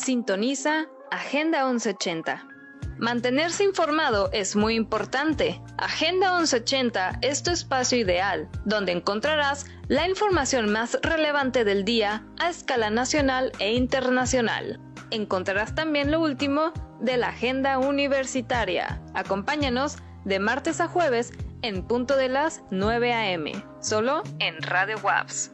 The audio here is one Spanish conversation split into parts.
Sintoniza Agenda 1180. Mantenerse informado es muy importante. Agenda 1180 es tu espacio ideal, donde encontrarás la información más relevante del día a escala nacional e internacional. Encontrarás también lo último de la agenda universitaria. Acompáñanos de martes a jueves en punto de las 9 a.m., solo en Radio WAPS.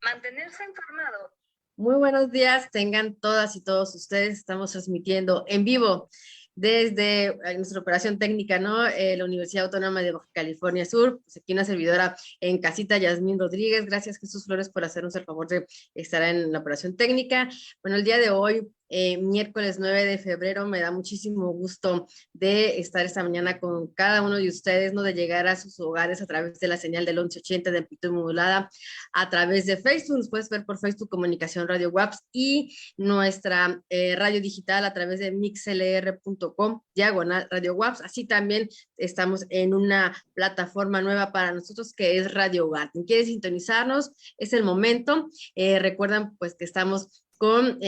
Mantenerse informado. Muy buenos días, tengan todas y todos ustedes. Estamos transmitiendo en vivo desde nuestra operación técnica, ¿no? La Universidad Autónoma de Baja California Sur. Pues aquí una servidora en casita, Yasmín Rodríguez. Gracias, Jesús Flores, por hacernos el favor de estar en la operación técnica. Bueno, el día de hoy, miércoles 9 de febrero, me da muchísimo gusto de estar esta mañana con cada uno de ustedes, ¿no? De llegar a sus hogares a través de la señal del 1180 de amplitud modulada, a través de Facebook. Nos puedes ver por Facebook Comunicación Radio WAPS y nuestra radio digital a través de mixlr.com/Radio WAPS. Así también estamos en una plataforma nueva para nosotros que es Radio Garden. ¿Quieres sintonizarnos? Es el momento. Recuerdan pues que estamos con...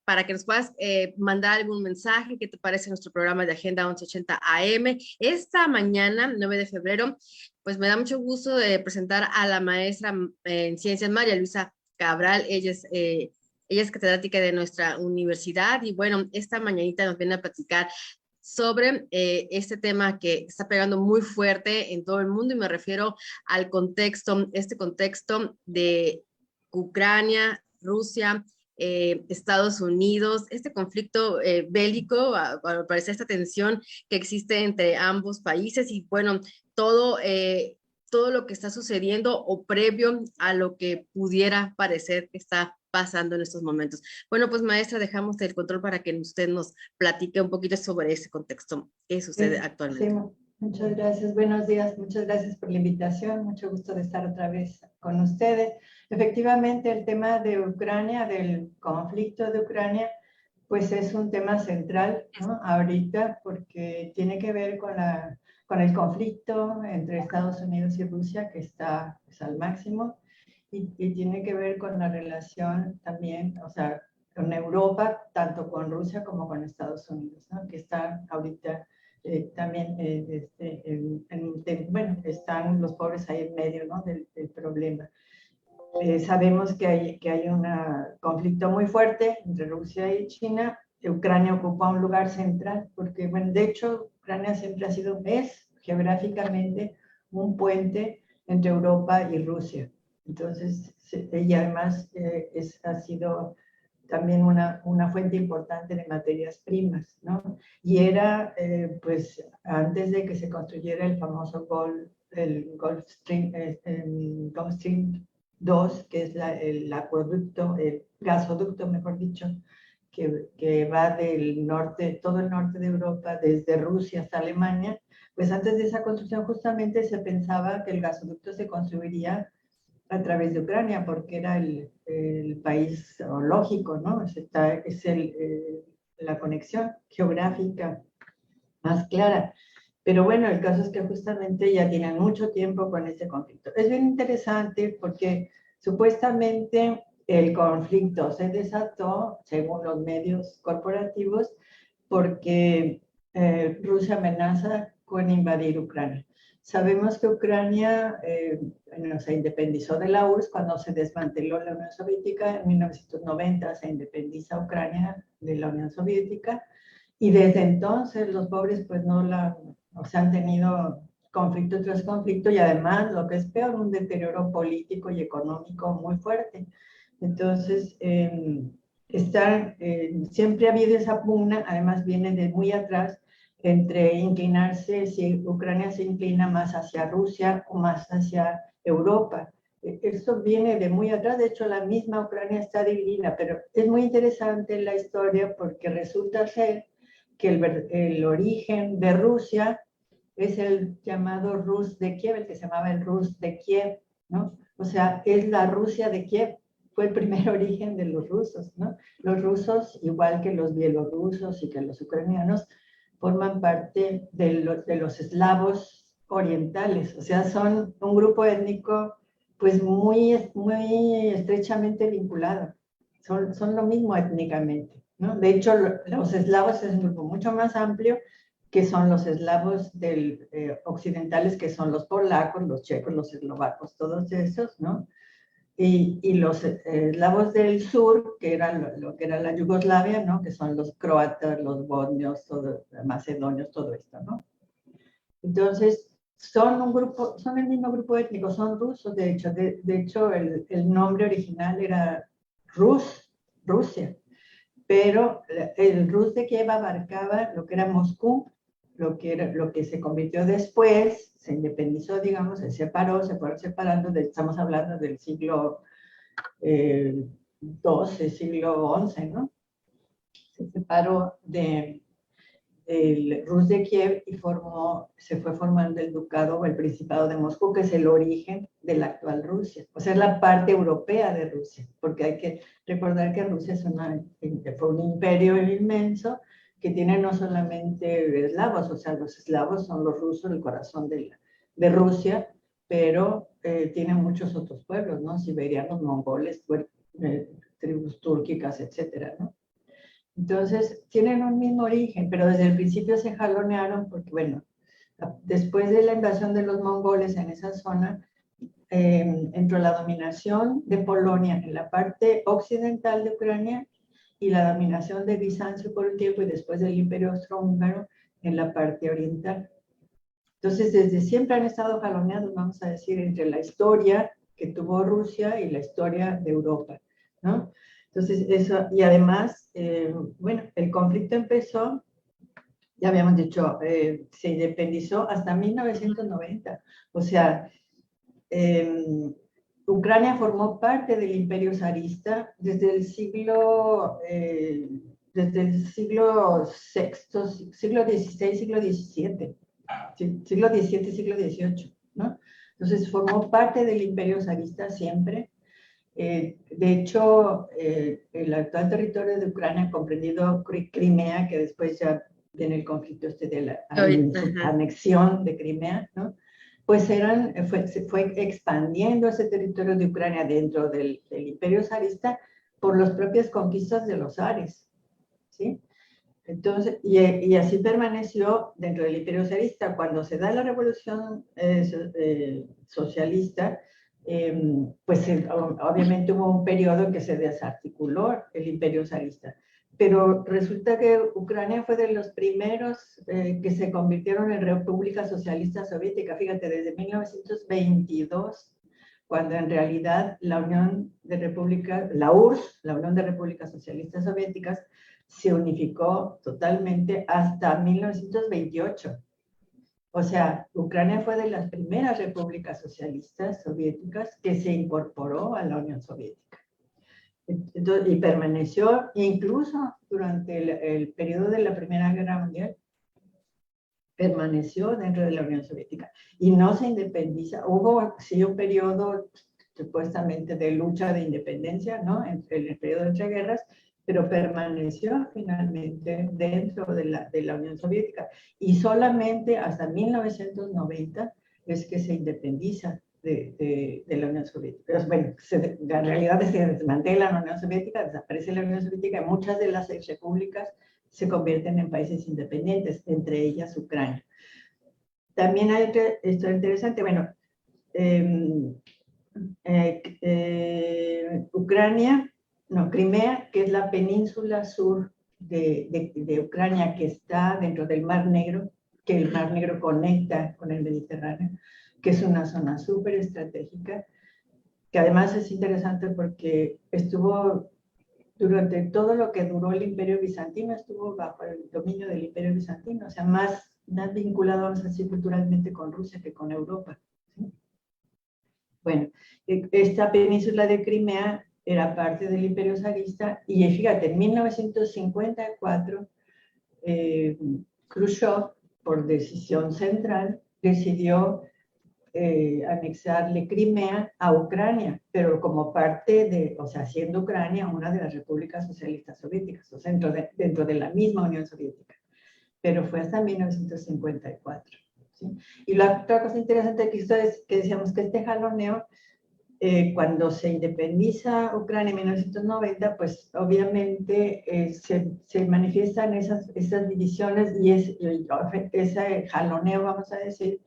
para que nos puedas mandar algún mensaje, qué te parece nuestro programa de Agenda 1180 AM. Esta mañana, 9 de febrero, pues me da mucho gusto de presentar a la maestra en Ciencias, María Luisa Cabral. Ella es catedrática de nuestra universidad y bueno, esta mañanita nos viene a platicar sobre este tema que está pegando muy fuerte en todo el mundo y me refiero al contexto, este contexto de Ucrania, Rusia, Estados Unidos, este conflicto bélico, al parecer esta tensión que existe entre ambos países y bueno, todo lo que está sucediendo o previo a lo que pudiera parecer que está pasando en estos momentos. Bueno, pues maestra, dejamos el control para que usted nos platique un poquito sobre ese contexto que sucede actualmente. Sí, muchas gracias, buenos días, muchas gracias por la invitación, mucho gusto de estar otra vez con ustedes. Efectivamente, el tema de Ucrania, del conflicto de Ucrania, pues es un tema central, ¿no? Ahorita, porque tiene que ver con el conflicto entre Estados Unidos y Rusia, que está pues, al máximo, y tiene que ver con la relación también, o sea, con Europa, tanto con Rusia como con Estados Unidos, ¿no? Que está ahorita también, bueno, están los pobres ahí en medio, ¿no? del problema. Sabemos que hay un conflicto muy fuerte entre Rusia y China. Ucrania ocupa un lugar central, porque, bueno, de hecho, Ucrania siempre ha sido, es geográficamente un puente entre Europa y Rusia. Entonces, y además ha sido también una fuente importante de materias primas, ¿no? Y era, pues, antes de que se construyera el famoso Gulf Stream 2, que es el acueducto, el gasoducto, mejor dicho, que va del norte, todo el norte de Europa, desde Rusia hasta Alemania. Pues antes de esa construcción justamente se pensaba que el gasoducto se construiría a través de Ucrania, porque era el país lógico, ¿no? La conexión geográfica más clara. Pero bueno, el caso es que justamente ya tienen mucho tiempo con este conflicto. Es bien interesante porque supuestamente el conflicto se desató, según los medios corporativos, porque Rusia amenaza con invadir Ucrania. Sabemos que Ucrania se independizó de la URSS cuando se desmanteló la Unión Soviética. En 1990 se independiza Ucrania de la Unión Soviética y desde entonces los pobres pues han tenido conflicto tras conflicto y además, lo que es peor, un deterioro político y económico muy fuerte. Entonces, siempre ha habido esa pugna, además viene de muy atrás, entre inclinarse, si Ucrania se inclina más hacia Rusia o más hacia Europa. Esto viene de muy atrás, de hecho la misma Ucrania está dividida, pero es muy interesante la historia porque resulta ser que el origen de Rusia es el llamado Rus de Kiev, el que se llamaba el Rus de Kiev, ¿no? O sea, es la Rusia de Kiev, fue el primer origen de los rusos, ¿no? Los rusos, igual que los bielorrusos y que los ucranianos, forman parte de los eslavos orientales, o sea, son un grupo étnico pues muy estrechamente vinculados. Son lo mismo étnicamente, ¿no? De hecho, los eslavos es un grupo mucho más amplio, que son los eslavos occidentales, que son los polacos, los checos, los eslovacos, todos esos, ¿no? Y los eslavos del sur, que era lo que era la Yugoslavia, ¿no? Que son los croatas, los bosnios, macedonios, todo esto, ¿no? Entonces, son el mismo grupo étnico, son rusos, de hecho. De hecho, el nombre original era Rusia, pero el Rus de Kiev abarcaba lo que era Moscú, lo que se convirtió después, se independizó, digamos, se separó, se fueron separando, estamos hablando del siglo XII, siglo XI, ¿no? Se separó del Rus de Kiev y se fue formando el ducado o el principado de Moscú, que es el origen de la actual Rusia. O sea, es la parte europea de Rusia, porque hay que recordar que Rusia fue un imperio inmenso que tiene no solamente eslavos, o sea, los eslavos son los rusos, el corazón de Rusia, pero tiene muchos otros pueblos, ¿no? Siberianos, mongoles, tribus túrquicas, etcétera, ¿no? Entonces, tienen un mismo origen, pero desde el principio se jalonearon porque, bueno, después de la invasión de los mongoles en esa zona, entró la dominación de Polonia en la parte occidental de Ucrania y la dominación de Bizancio por un tiempo y después del Imperio Austrohúngaro en la parte oriental. Entonces, desde siempre han estado jaloneados, vamos a decir, entre la historia que tuvo Rusia y la historia de Europa, ¿no? Entonces, eso, y además, bueno, el conflicto empezó, ya habíamos dicho, se independizó hasta 1990. O sea, Ucrania formó parte del Imperio zarista desde el siglo VI, siglo XVI, siglo XVII, siglo XVII, siglo XVIII, ¿no? Entonces, formó parte del Imperio zarista siempre. De hecho, el actual territorio de Ucrania, comprendido Crimea, que después ya viene el conflicto de la anexión de Crimea, ¿no? Pues se fue expandiendo ese territorio de Ucrania dentro del Imperio zarista por las propias conquistas de los zares, ¿sí? Entonces, y así permaneció dentro del Imperio zarista. Cuando se da la revolución socialista, pues obviamente hubo un periodo en que se desarticuló el Imperio zarista. Pero resulta que Ucrania fue de los primeros que se convirtieron en República Socialista Soviética, fíjate, desde 1922, cuando en realidad la Unión de Repúblicas, la URSS, la Unión de Repúblicas Socialistas Soviéticas, se unificó totalmente hasta 1928. O sea, Ucrania fue de las primeras repúblicas socialistas soviéticas que se incorporó a la Unión Soviética. Entonces, y permaneció incluso durante el periodo de la Primera Guerra Mundial, permaneció dentro de la Unión Soviética y no se independiza. Hubo sí un periodo supuestamente de lucha de independencia, ¿no? En el periodo entre guerras, pero permaneció finalmente dentro de la Unión Soviética y solamente hasta 1990 es que se independiza de la Unión Soviética. Pero, bueno, en realidad se desmantela la Unión Soviética, desaparece la Unión Soviética y muchas de las repúblicas se convierten en países independientes, entre ellas Ucrania. También hay otra historia interesante, bueno, Crimea, que es la península sur de Ucrania, que está dentro del Mar Negro, que el Mar Negro conecta con el Mediterráneo, que es una zona súper estratégica, que además es interesante porque estuvo durante todo lo que duró el Imperio Bizantino, estuvo bajo el dominio del Imperio Bizantino, o sea, más vinculado, vamos a decir, culturalmente con Rusia que con Europa, ¿sí? Bueno, esta península de Crimea era parte del Imperio zarista y fíjate, en 1954, Khrushchev, por decisión central, decidió anexarle Crimea a Ucrania, pero como parte o sea, siendo Ucrania una de las repúblicas socialistas soviéticas, o sea, dentro de la misma Unión Soviética. Pero fue hasta 1954. ¿Sí? Y la otra cosa interesante que esto es que decíamos que este jaloneo cuando se independiza Ucrania en 1990, pues obviamente se manifiestan esas divisiones y ese jaloneo, vamos a decir,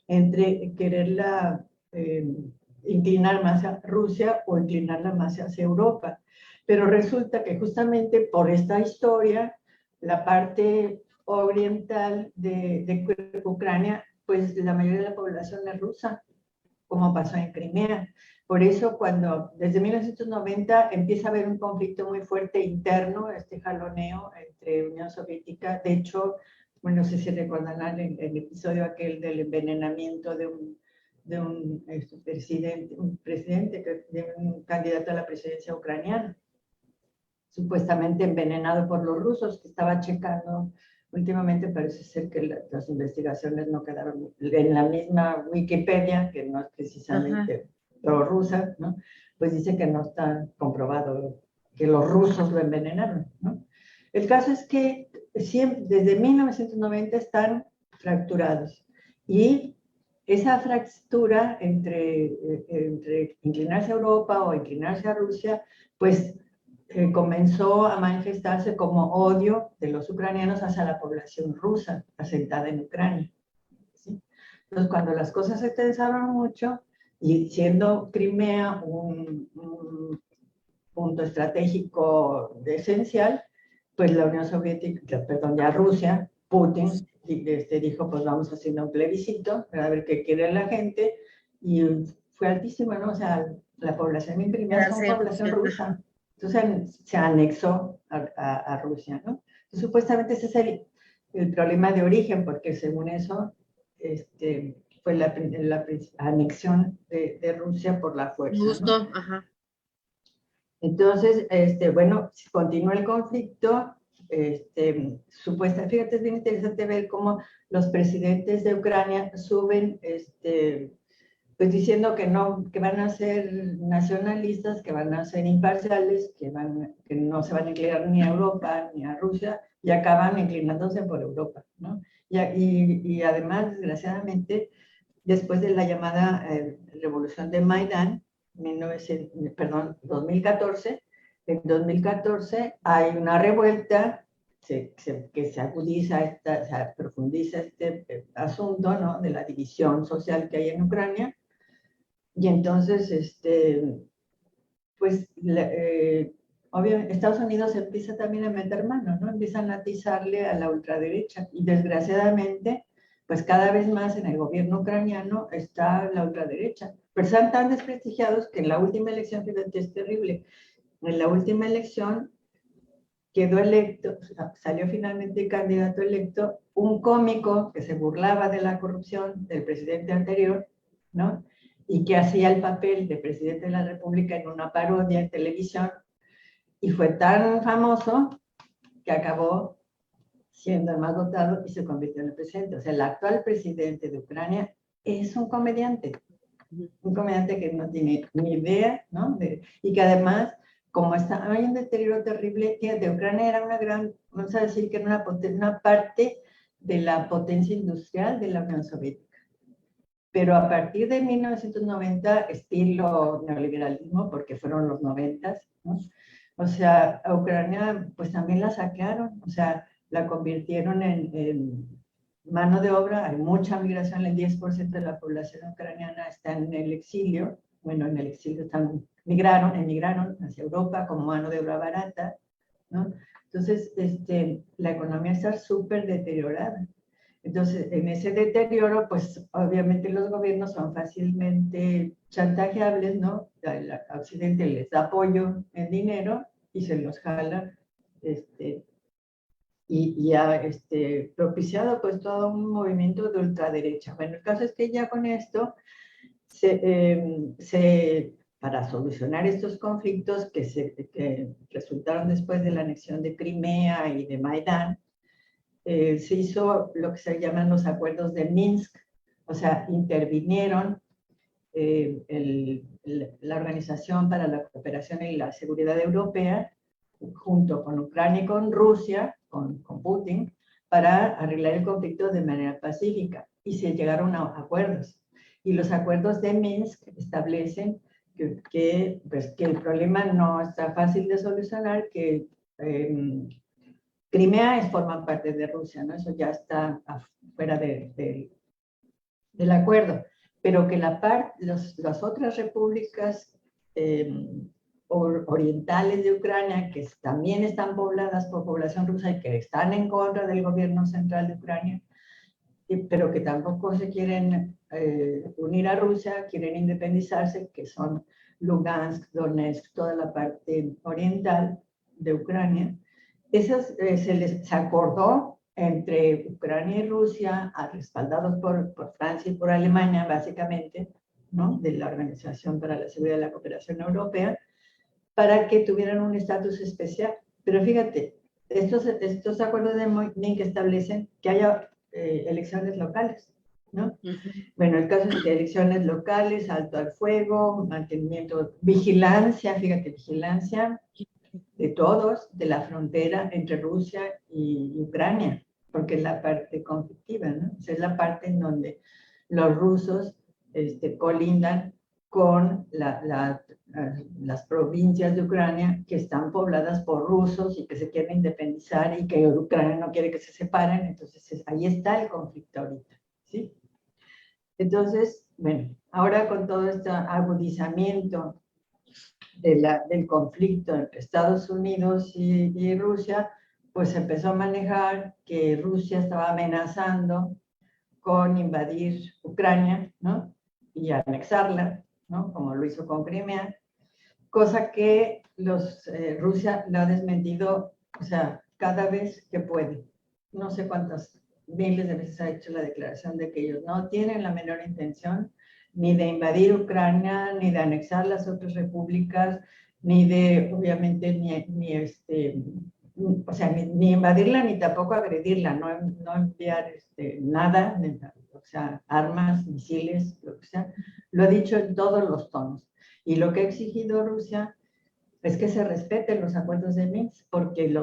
entre quererla inclinar más a Rusia o inclinarla más hacia Europa. Pero resulta que justamente por esta historia, la parte oriental de Ucrania, pues la mayoría de la población es rusa, como pasó en Crimea. Por eso, cuando desde 1990 empieza a haber un conflicto muy fuerte interno, este jaloneo entre Unión Soviética, de hecho, bueno, no sé si recordarán el episodio aquel del envenenamiento de un presidente, de un candidato a la presidencia ucraniana, supuestamente envenenado por los rusos, que estaba checando. Últimamente parece ser que las investigaciones no quedaron en la misma Wikipedia, que no es precisamente prorrusa, ¿no? Pues dice que no está comprobado que los rusos lo envenenaron, ¿no? El caso es que siempre, desde 1990 están fracturados y esa fractura entre inclinarse a Europa o inclinarse a Rusia, pues comenzó a manifestarse como odio de los ucranianos hacia la población rusa asentada en Ucrania, ¿sí? Entonces, cuando las cosas se tensaron mucho, y siendo Crimea un punto estratégico esencial, pues la Unión Soviética, perdón, ya Rusia, Putin, dijo, pues vamos haciendo un plebiscito para ver qué quiere la gente, y fue altísimo, ¿no? O sea, la población en Crimea es una población rusa. Entonces se anexó a Rusia, ¿no? Entonces, supuestamente ese es el problema de origen, porque según eso fue la anexión de Rusia por la fuerza, Justo, ¿no? ajá. Entonces, bueno, continúa el conflicto. Fíjate, es bien interesante ver cómo los presidentes de Ucrania suben pues diciendo que no, que van a ser nacionalistas, que van a ser imparciales, que no se van a inclinar ni a Europa ni a Rusia, y acaban inclinándose por Europa, ¿no? Y además, desgraciadamente, después de la llamada revolución de Maidán, 2014, en 2014 hay una revuelta que se agudiza, se profundiza este asunto, ¿no? De la división social que hay en Ucrania. Y entonces, pues, obviamente, Estados Unidos empieza también a meter mano, ¿no? Empiezan a atizarle a la ultraderecha. Y desgraciadamente, pues cada vez más en el gobierno ucraniano está la ultraderecha. Pero están tan desprestigiados que en la última elección, fíjate, es terrible. En la última elección quedó electo, salió finalmente candidato electo, un cómico que se burlaba de la corrupción del presidente anterior, ¿no? Y que hacía el papel de presidente de la República en una parodia en televisión, y fue tan famoso que acabó siendo el más votado y se convirtió en el presidente. O sea, el actual presidente de Ucrania es un comediante que no tiene ni idea, ¿no? Y que además, como hay un deterioro terrible, que de Ucrania era una gran, vamos a decir que era una parte de la potencia industrial de la Unión Soviética. Pero a partir de 1990, estilo neoliberalismo, porque fueron los 90, ¿no? O sea, a Ucrania pues también la saquearon, o sea, la convirtieron en mano de obra. Hay mucha migración, el 10% de la población ucraniana está en el exilio. Bueno, en el exilio emigraron hacia Europa como mano de obra barata, ¿no? Entonces, la economía está súper deteriorada. Entonces, en ese deterioro, pues obviamente los gobiernos son fácilmente chantajeables, ¿no? El Occidente les da apoyo en dinero y se los jala, y ha propiciado pues todo un movimiento de ultraderecha. Bueno, el caso es que ya con esto, para solucionar estos conflictos que resultaron después de la anexión de Crimea y de Maidán, se hizo lo que se llaman los acuerdos de Minsk. O sea, intervinieron la Organización para la Cooperación y la Seguridad Europea, junto con Ucrania y con Rusia, con Putin, para arreglar el conflicto de manera pacífica, y se llegaron a acuerdos. Y los acuerdos de Minsk establecen pues, que el problema no está fácil de solucionar, que Crimea forma parte de Rusia, ¿no? Eso ya está fuera del acuerdo, pero que las otras repúblicas orientales de Ucrania, que también están pobladas por población rusa y que están en contra del gobierno central de Ucrania, pero que tampoco se quieren unir a Rusia, quieren independizarse, que son Lugansk, Donetsk, toda la parte oriental de Ucrania. Esas se acordó entre Ucrania y Rusia, respaldados por Francia y por Alemania, básicamente, ¿no? De la Organización para la Seguridad y la Cooperación Europea, para que tuvieran un estatus especial. Pero fíjate, estos acuerdos de Minsk establecen que haya elecciones locales, ¿no? Bueno, el caso es que elecciones locales, alto al fuego, mantenimiento, vigilancia, fíjate, vigilancia de todos, de la frontera entre Rusia y Ucrania, porque es la parte conflictiva, ¿no? O sea, es la parte en donde los rusos colindan con las provincias de Ucrania que están pobladas por rusos y que se quieren independizar y que Ucrania no quiere que se separen, entonces ahí está el conflicto ahorita, ¿sí? Entonces, bueno, ahora con todo este agudizamiento del conflicto entre Estados Unidos y Rusia, pues se empezó a manejar que Rusia estaba amenazando con invadir Ucrania, ¿no? Y anexarla, ¿no? Como lo hizo con Crimea, cosa que Rusia lo ha desmentido, o sea, cada vez que puede. No sé cuántas miles de veces ha hecho la declaración de que ellos no tienen la menor intención ni de invadir Ucrania, ni de anexar las otras repúblicas, ni de, obviamente, o sea, ni invadirla, ni tampoco agredirla, no enviar nada, o sea, armas, misiles, lo que sea. Lo ha dicho en todos los tonos. Y lo que ha exigido Rusia es que se respeten los acuerdos de Minsk, porque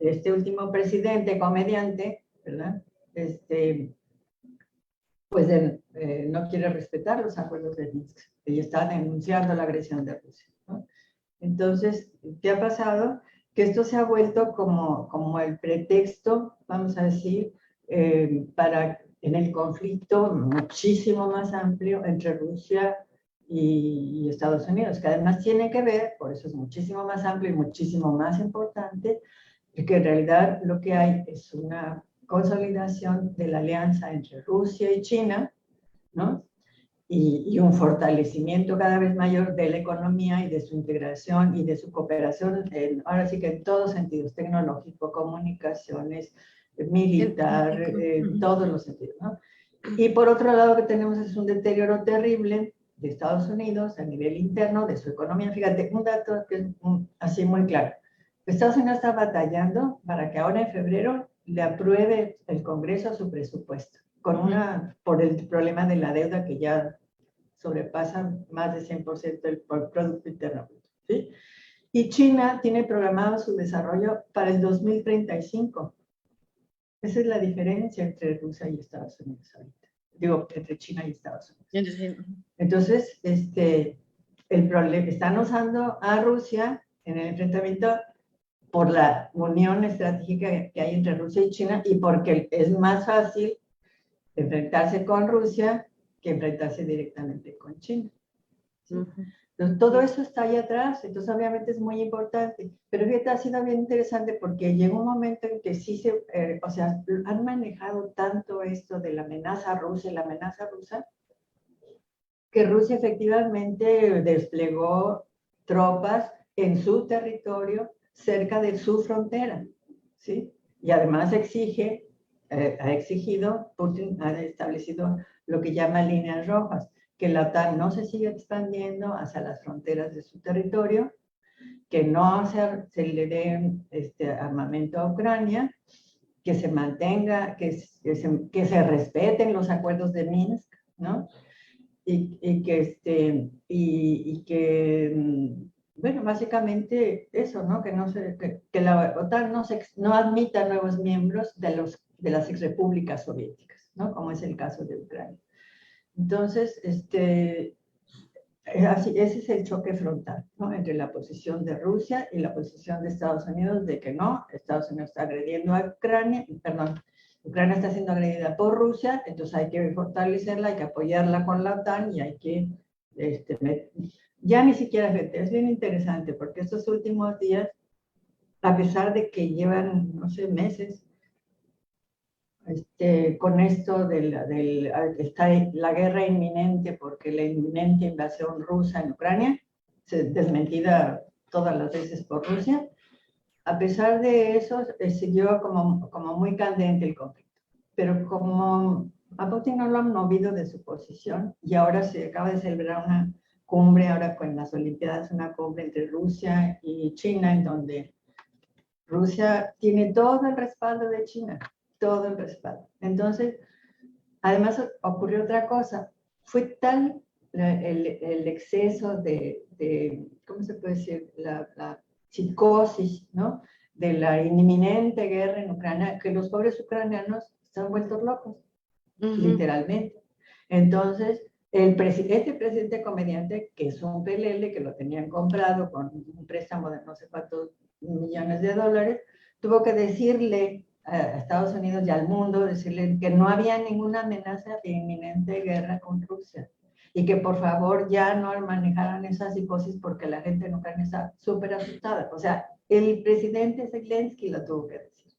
este último presidente comediante, ¿verdad? Pues no quiere respetar los acuerdos de Minsk y está denunciando la agresión de Rusia, ¿no? Entonces, ¿qué ha pasado? Que esto se ha vuelto como el pretexto, vamos a decir, en el conflicto muchísimo más amplio entre Rusia y Estados Unidos, que además tiene que ver, por eso es muchísimo más amplio y muchísimo más importante, que en realidad lo que hay es una consolidación de la alianza entre Rusia y China, ¿no? Y un fortalecimiento cada vez mayor de la economía y de su integración y de su cooperación, ahora sí que en todos sentidos, tecnológico, comunicaciones, militar, en todos los sentidos, ¿no? Y por otro lado, que tenemos es un deterioro terrible de Estados Unidos a nivel interno de su economía. Fíjate, un dato que es así muy claro. Estados Unidos está batallando para que ahora en febrero le apruebe el Congreso su presupuesto, por el problema de la deuda que ya sobrepasa más de 100% del Producto Interno Bruto, ¿sí? Y China tiene programado su desarrollo para el 2035. Esa es la diferencia entre Rusia y Estados Unidos ahorita. Digo, entre China y Estados Unidos. Entonces, el problema, están usando a Rusia en el enfrentamiento por la unión estratégica que hay entre Rusia y China y porque es más fácil enfrentarse con Rusia que enfrentarse directamente con China, ¿sí? Entonces, todo eso está ahí atrás, entonces obviamente es muy importante, pero fíjate, ha sido bien interesante porque llegó un momento en que sí o sea, han manejado tanto esto de la amenaza rusa y la amenaza rusa, que Rusia efectivamente desplegó tropas en su territorio cerca de su frontera, ¿sí? Y además ha exigido, Putin ha establecido lo que llama líneas rojas, que la OTAN no se siga expandiendo hacia las fronteras de su territorio, que no se le dé armamento a Ucrania, que se mantenga, que se respeten los acuerdos de Minsk, ¿no? Y que bueno, básicamente eso, ¿no? Que la OTAN no admita nuevos miembros de las exrepúblicas soviéticas, ¿no? Como es el caso de Ucrania. Entonces, ese es el choque frontal, ¿no? Entre la posición de Rusia y la posición de Estados Unidos de que no, Estados Unidos está agrediendo a Ucrania, perdón, Ucrania está siendo agredida por Rusia, entonces hay que fortalecerla, hay que apoyarla con la OTAN y hay que, ya ni siquiera, es bien interesante porque estos últimos días, a pesar de que llevan, no sé, meses, con esto está la guerra inminente porque la inminente invasión rusa en Ucrania, desmentida todas las veces por Rusia, a pesar de eso, siguió como muy candente el conflicto. Pero como a Putin no lo han movido de su posición y ahora se acaba de celebrar una cumbre, ahora con las Olimpiadas, una cumbre entre Rusia y China, en donde Rusia tiene todo el respaldo de China, todo el respaldo. Entonces, además ocurrió otra cosa, fue tal el exceso ¿cómo se puede decir? La psicosis, ¿no? De la inminente guerra en Ucrania, que los pobres ucranianos están vueltos locos, literalmente. Entonces, este presidente comediante, que es un pelele, que lo tenían comprado con un préstamo de no sé cuántos millones de dólares, tuvo que decirle a Estados Unidos y al mundo, decirle que no había ninguna amenaza de inminente guerra con Rusia y que por favor ya no manejaran esa psicosis porque la gente en Ucrania está súper asustada. O sea, el presidente Zelensky lo tuvo que decir.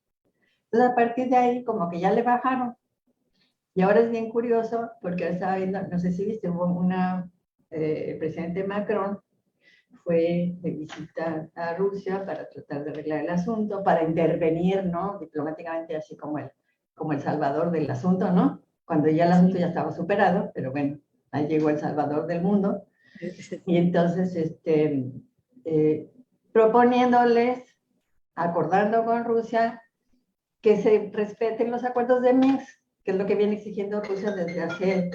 Entonces, a partir de ahí, como que ya le bajaron. Y ahora es bien curioso porque estaba viendo, no sé si viste, hubo el presidente Macron fue de visita a Rusia para tratar de arreglar el asunto, para intervenir, ¿no? Diplomáticamente, así como el salvador del asunto, ¿no? Cuando ya el asunto ya estaba superado, pero bueno, ahí llegó el salvador del mundo. Y entonces, proponiéndoles, acordando con Rusia, que se respeten los acuerdos de Minsk, que es lo que viene exigiendo Rusia desde hace,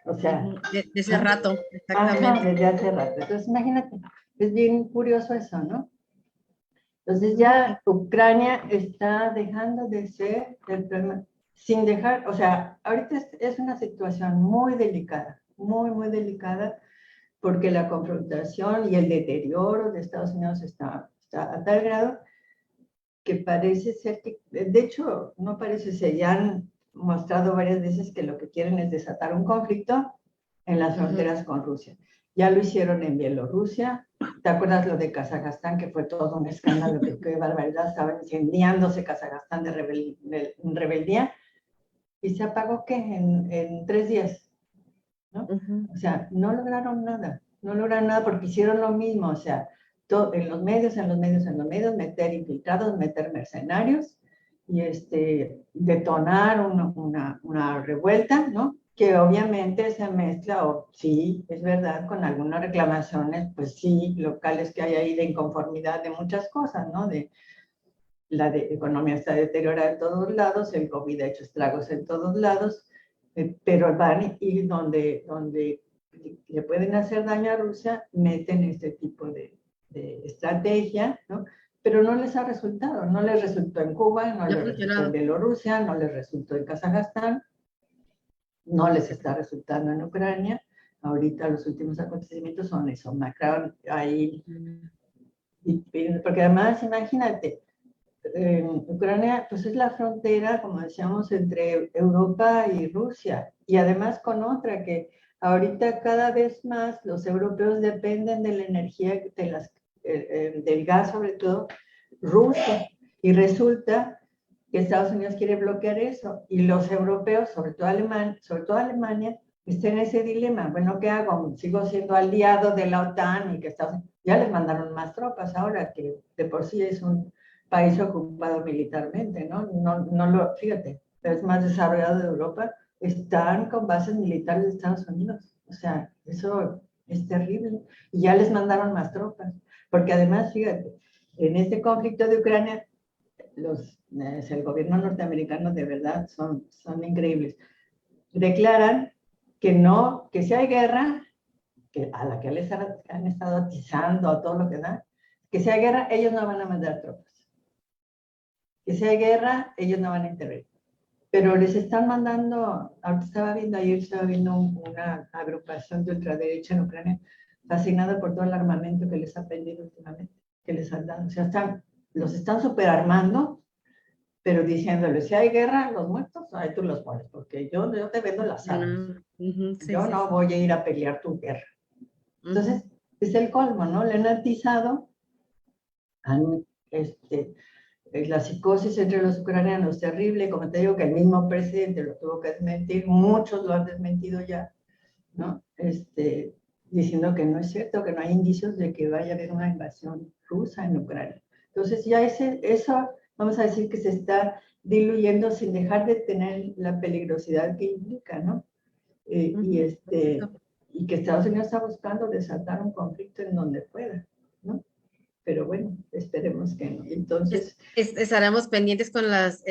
o sea... Desde hace rato, exactamente. Ajá, desde hace rato. Entonces, imagínate, es bien curioso eso, ¿no? Entonces ya Ucrania está dejando de ser el problema, sin dejar, o sea, ahorita es una situación muy delicada, muy, muy delicada, porque la confrontación y el deterioro de Estados Unidos está a tal grado que parece ser que, de hecho, no parece ser, ya han mostrado varias veces que lo que quieren es desatar un conflicto en las fronteras con Rusia. Ya lo hicieron en Bielorrusia. ¿Te acuerdas lo de Kazajstán, que fue todo un escándalo? Qué barbaridad, estaba incendiándose Kazajstán de rebeldía. ¿Y se apagó qué? En 3 días, ¿no? O sea, no lograron nada. No lograron nada porque hicieron lo mismo. O sea, en los medios, meter infiltrados, meter mercenarios y detonar una revuelta, ¿no? Que obviamente se mezcla, o sí, es verdad, con algunas reclamaciones, pues sí, locales que hay ahí de inconformidad de muchas cosas, ¿no? La economía está deteriorada en todos lados, el COVID ha hecho estragos en todos lados, pero van y donde le pueden hacer daño a Rusia, meten este tipo de estrategia, ¿no? Pero no les ha resultado, no les resultó en Cuba, no les resultó en Bielorrusia, no les resultó en Kazajstán, no les está resultando en Ucrania. Ahorita los últimos acontecimientos son eso, Macron ahí, porque además imagínate, Ucrania pues es la frontera, como decíamos, entre Europa y Rusia, y además con otra que ahorita cada vez más los europeos dependen de la energía, del gas sobre todo, ruso, y resulta que Estados Unidos quiere bloquear eso, y los europeos, sobre todo Alemania, están en ese dilema. Bueno, ¿qué hago? ¿Sigo siendo aliado de la OTAN y que ya les mandaron más tropas ahora, que de por sí es un país ocupado militarmente, ¿no? Fíjate, es más desarrollado de Europa, están con bases militares de Estados Unidos. O sea, eso es terrible. Y ya les mandaron más tropas. Porque además, fíjate, en este conflicto de Ucrania, el gobierno norteamericano de verdad son increíbles. Declaran que si hay guerra, a la que les han estado atizando a todo lo que da, que si hay guerra, ellos no van a mandar tropas. Que si hay guerra, ellos no van a intervenir. pero les están mandando, ahorita estaba viendo una agrupación de ultraderecha en Ucrania, fascinada por todo el armamento que les ha pedido últimamente, que les han dado. O sea, los están superarmando, pero diciéndoles, si hay guerra, los muertos, ahí tú los pones, porque yo te vendo las armas. Yo no voy a ir a pelear tu guerra. Entonces, es el colmo, ¿no? Le han atizado, la psicosis entre los ucranianos terrible, como te digo, que el mismo presidente lo tuvo que desmentir, muchos lo han desmentido ya, ¿no? Diciendo que no es cierto, que no hay indicios de que vaya a haber una invasión rusa en Ucrania. Entonces ya eso, vamos a decir que se está diluyendo sin dejar de tener la peligrosidad que implica, ¿no? Y que Estados Unidos está buscando desatar un conflicto en donde pueda, ¿no? Pero bueno, esperemos que no. Entonces... Estaremos pendientes con las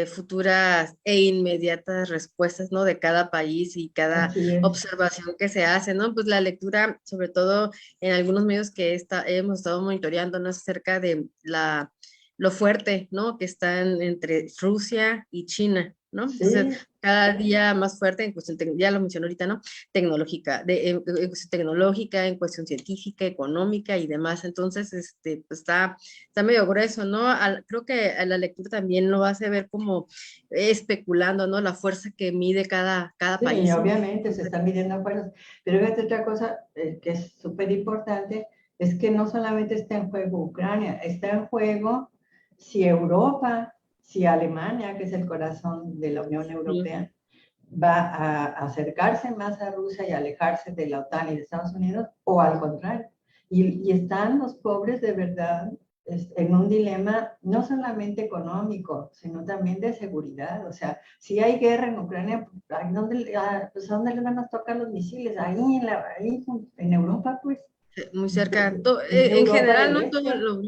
futuras e inmediatas respuestas, ¿no? De cada país y cada observación que se hace, ¿no? Pues la lectura, sobre todo en algunos medios que hemos estado monitoreando, ¿no? Acerca de lo fuerte, ¿no? Que están entre Rusia y China, ¿no? Entonces, cada día más fuerte en cuestión, ya lo mencioné ahorita, ¿no? Tecnológica, en cuestión tecnológica, en cuestión científica, económica y demás. Entonces, pues está medio grueso, ¿no? Creo que a la lectura también lo hace ver como especulando, ¿no? La fuerza que mide cada país. Sí, obviamente se están midiendo fuerzas. Pero fíjate otra cosa que es súper importante, es que no solamente está en juego Ucrania, está en juego si Europa, si Alemania, que es el corazón de la Unión Europea, va a acercarse más a Rusia y alejarse de la OTAN y de Estados Unidos, o al contrario. Y están los pobres de verdad en un dilema no solamente económico, sino también de seguridad. O sea, si hay guerra en Ucrania, ¿dónde les van a tocar los misiles? Ahí en Europa, pues. Muy cerca. En general, ¿no? Todo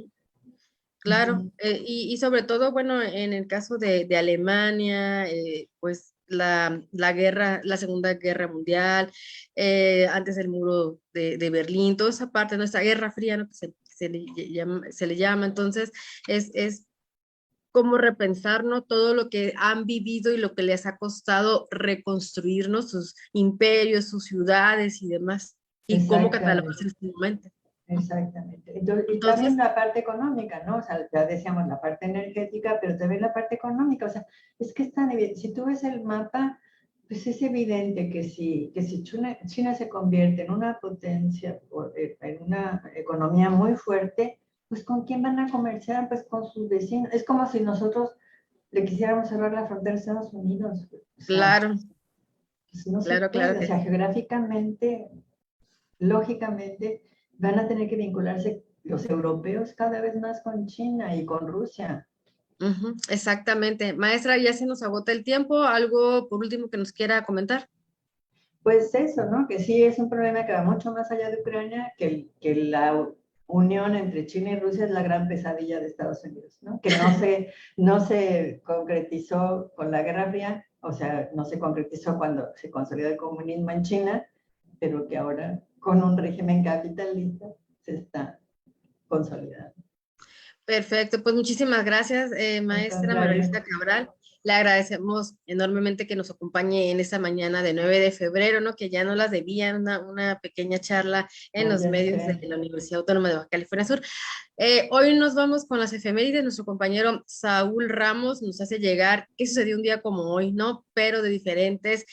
claro, y sobre todo, bueno, en el caso de Alemania, pues la Segunda Guerra Mundial, antes del muro de Berlín, toda esa parte, nuestra Guerra Fría, ¿no? Que se le llama, entonces es como repensarnos todo lo que han vivido y lo que les ha costado reconstruirnos sus imperios, sus ciudades y demás, y cómo catalogarse en este momento. Exactamente. Entonces, y también la parte económica, ¿no? O sea, ya decíamos la parte energética, pero también la parte económica. O sea, es que es tan evidente. Si tú ves el mapa, pues es evidente que si China se convierte en una potencia, en una economía muy fuerte, pues ¿con quién van a comerciar? Pues con sus vecinos. Es como si nosotros le quisiéramos cerrar la frontera a Estados Unidos. O sea, claro. Pues no se puede. O sea, geográficamente, lógicamente, van a tener que vincularse los europeos cada vez más con China y con Rusia. Exactamente. Maestra, ya se nos agota el tiempo. ¿Algo por último que nos quiera comentar? Pues eso, ¿no? Que sí es un problema que va mucho más allá de Ucrania, que la unión entre China y Rusia es la gran pesadilla de Estados Unidos, ¿no? Que no se concretizó con la Guerra Fría, o sea, no se concretizó cuando se consolidó el comunismo en China, pero que ahora con un régimen capitalista se está consolidando. Perfecto, pues muchísimas gracias, maestra María Luisa Cabral. Le agradecemos enormemente que nos acompañe en esta mañana de 9 de febrero, ¿no? Que ya no las debían, una pequeña charla en los medios de la Universidad Autónoma de Baja California Sur. Hoy nos vamos con las efemérides. Nuestro compañero Saúl Ramos nos hace llegar qué sucedió un día como hoy, ¿no? Pero de diferentes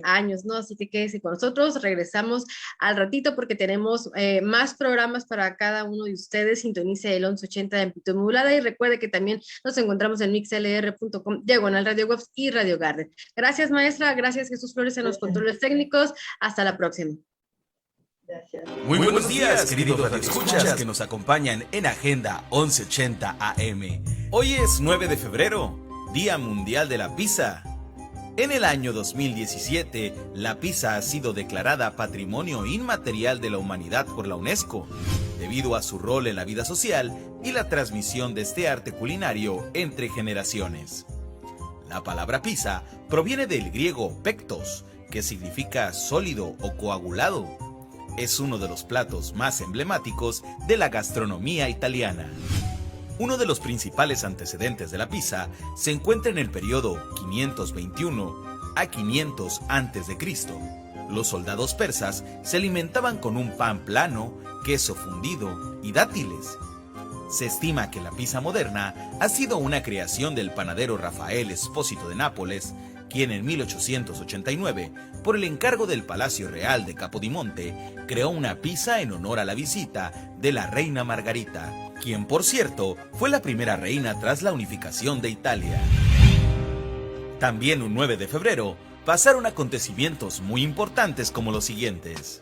años, ¿no? Así que quédese con nosotros. Regresamos al ratito porque tenemos más programas para cada uno de ustedes. Sintonice el 1180 de amplitud modulada y recuerde que también nos encontramos en mixlr.com/Radio Webs y Radio Garden. Gracias, maestra. Gracias, Jesús Flores, en los controles técnicos. Hasta la próxima. Gracias. Muy buenos días, queridos radioescuchas que nos acompañan en Agenda 1180 AM. Hoy es 9 de febrero, Día Mundial de la Pizza. En el año 2017, la pizza ha sido declarada Patrimonio Inmaterial de la Humanidad por la UNESCO, debido a su rol en la vida social y la transmisión de este arte culinario entre generaciones. La palabra pizza proviene del griego pectos, que significa sólido o coagulado. Es uno de los platos más emblemáticos de la gastronomía italiana. Uno de los principales antecedentes de la pizza se encuentra en el periodo 521 a 500 a.C. Los soldados persas se alimentaban con un pan plano, queso fundido y dátiles. Se estima que la pizza moderna ha sido una creación del panadero Rafael Espósito de Nápoles, quien en 1889, por el encargo del Palacio Real de Capodimonte, creó una pizza en honor a la visita de la reina Margarita, quien por cierto fue la primera reina tras la unificación de Italia. También un 9 de febrero pasaron acontecimientos muy importantes como los siguientes.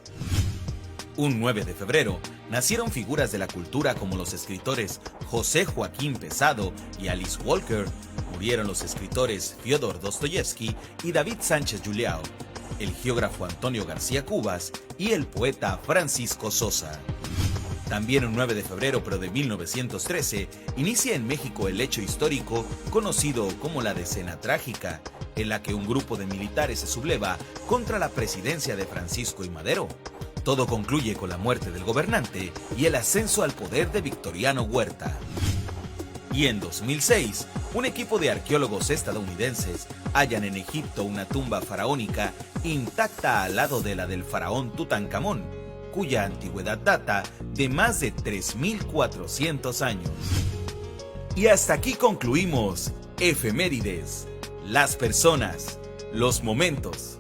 Un 9 de febrero nacieron figuras de la cultura como los escritores José Joaquín Pesado y Alice Walker. Murieron los escritores Fyodor Dostoyevsky y David Sánchez Julião, el geógrafo Antonio García Cubas y el poeta Francisco Sosa. También un 9 de febrero, pero de 1913, inicia en México el hecho histórico conocido como la Decena Trágica, en la que un grupo de militares se subleva contra la presidencia de Francisco I. Madero. Todo concluye con la muerte del gobernante y el ascenso al poder de Victoriano Huerta. Y en 2006, un equipo de arqueólogos estadounidenses hallan en Egipto una tumba faraónica intacta al lado de la del faraón Tutankamón, cuya antigüedad data de más de 3.400 años. Y hasta aquí concluimos Efemérides, las personas, los momentos.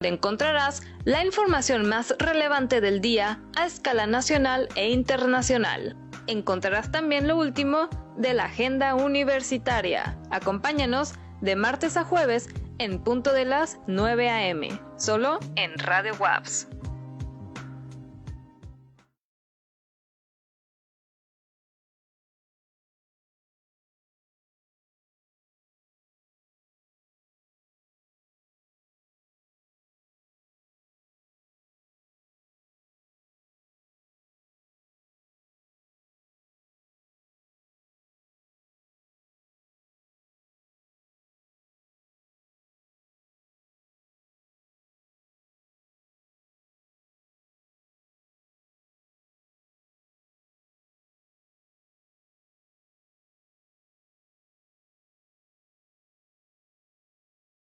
Encontrarás la información más relevante del día a escala nacional e internacional. Encontrarás también lo último de la agenda universitaria. Acompáñanos de martes a jueves en punto de las 9 a.m. solo en Radio WAPS.